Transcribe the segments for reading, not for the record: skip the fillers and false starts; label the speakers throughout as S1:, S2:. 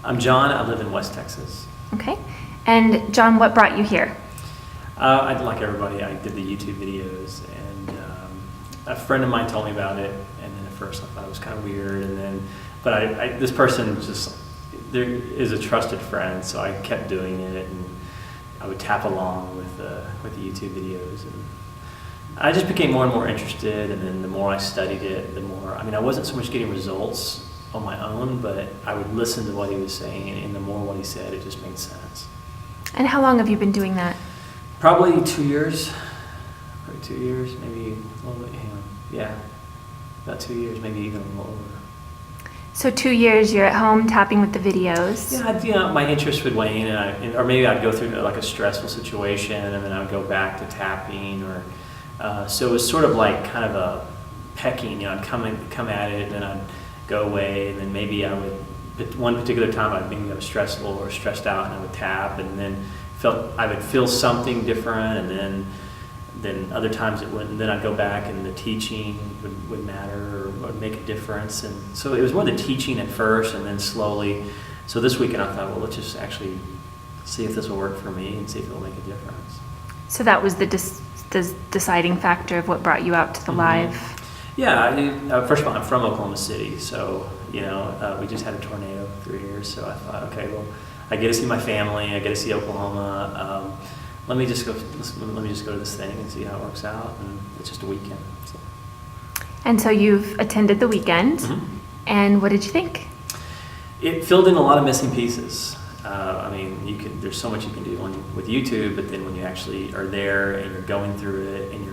S1: I'm John. I live in West Texas.
S2: Okay. And John, what brought you here?
S1: Like everybody, I did the YouTube videos, and a friend of mine told me about it, and then at first I thought it was kind of weird, and then, but this person just, there is a trusted friend, so I kept doing it, and I would tap along with the YouTube videos, and I just became more and more interested, and then the more I studied it, the more, I wasn't so much getting results on my own, but I would listen to what he was saying, and the more what he said, it just made sense.
S2: And how long have you been doing that?
S1: Probably 2 years. Probably 2 years, maybe a little bit. Yeah, about 2 years, maybe even a little over.
S2: So 2 years, you're at home tapping with the videos.
S1: Yeah, my interest would wane, or maybe I'd go through like a stressful situation, and then I'd go back to tapping, or so it was sort of like kind of a pecking. I'd come at it, and then I'd go away, and then maybe I would. At one particular time, I was stressful or stressed out, and I would tap, and then I would feel something different, and then other times it wouldn't. Then I'd go back, and the teaching would matter or would make a difference. And so it was more the teaching at first, and then slowly. So this weekend I thought, well, let's just actually see if this will work for me and see if it will make a difference.
S2: So that was the deciding factor of what brought you out to the live.
S1: Yeah, first of all, I'm from Oklahoma City, so we just had a tornado 3 years. So I thought, okay, well, I get to see my family, I get to see Oklahoma. Let me just go to this thing and see how it works out. And it's just a weekend. So. And
S2: so you've attended the weekend, and what did you think?
S1: It filled in a lot of missing pieces. There's so much you can do with YouTube, but then when you actually are there and you're going through it, and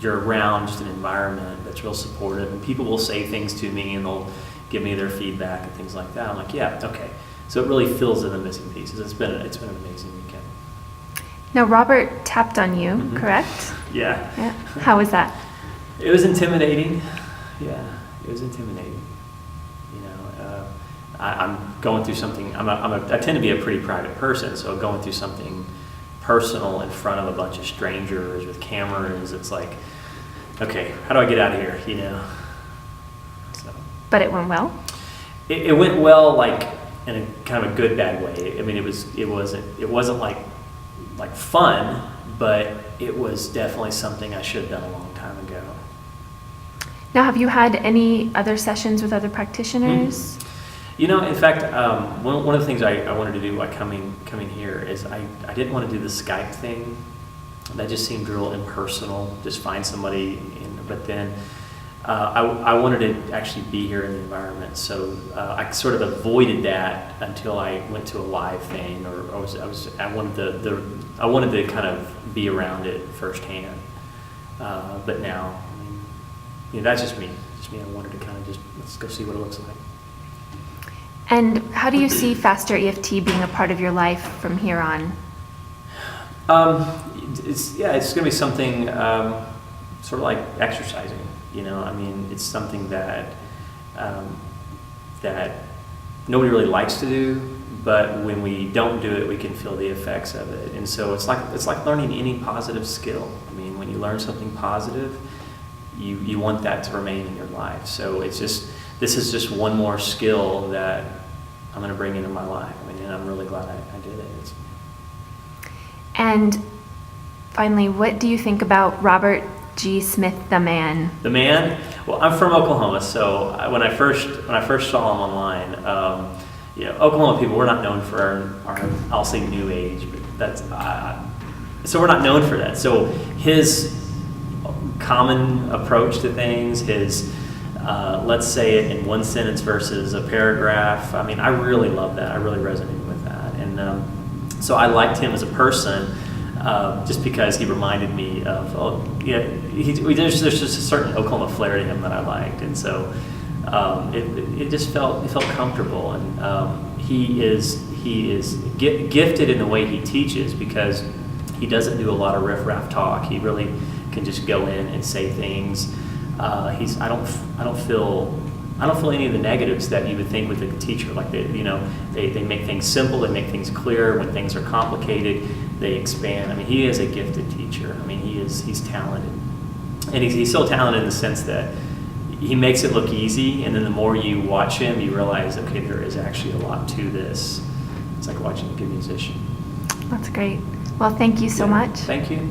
S1: you're around just an environment that's real supportive, and people will say things to me, and they'll give me their feedback and things like that. I'm like, yeah, okay. So it really fills in the missing pieces. It's been an amazing weekend.
S2: Now, Robert tapped on you, correct?
S1: Yeah.
S2: How was that?
S1: It was intimidating. Yeah, it was intimidating. I'm going through something. I tend to be a pretty private person, so going through something personal in front of a bunch of strangers with cameras, it's like, okay, how do I get out of here? So. But
S2: it went well.
S1: It went well, like in a kind of a good bad way. It wasn't like fun, but it was definitely something I should have done a long time ago.
S2: Now, have you had any other sessions with other practitioners?
S1: In fact, one of the things I wanted to do by coming here is I didn't want to do the Skype thing. That just seemed real impersonal. Just find somebody, but then I wanted to actually be here in the environment. So I sort of avoided that until I went to a live thing, or I wanted to kind of be around it firsthand. But now, that's just me. I wanted to kind of let's go see what it looks like.
S2: And how do you see Faster EFT being a part of your life from here on?
S1: It's going to be something sort of like exercising. It's something that nobody really likes to do, but when we don't do it, we can feel the effects of it. And so it's like learning any positive skill. When you learn something positive, you want that to remain in your life. So this is just one more skill that I'm going to bring into my life. And I'm really glad I did it.
S2: And finally, what do you think about Robert G. Smith, the man?
S1: The man? Well, I'm from Oklahoma, so when I first saw him online, Oklahoma people, we're not known for our I'll say new age, but so we're not known for that. So his common approach to things, his let's say it in one sentence versus a paragraph. I really love that. I really resonated with that. And so I liked him as a person just because he reminded me of, there's just a certain Oklahoma flair to him that I liked. And so it felt comfortable. And he is gifted in the way he teaches, because he doesn't do a lot of riff-raff talk. He really can just go in and say things. I don't feel any of the negatives that you would think with a teacher. Like they make things simple, they make things clear. When things are complicated, they expand. He is a gifted teacher. He's talented, and he's so talented in the sense that he makes it look easy, and then the more you watch him, you realize, okay, there is actually a lot to this. It's like watching a good musician.
S2: That's great. Well, thank you so
S1: Yeah.
S2: much.
S1: Thank you.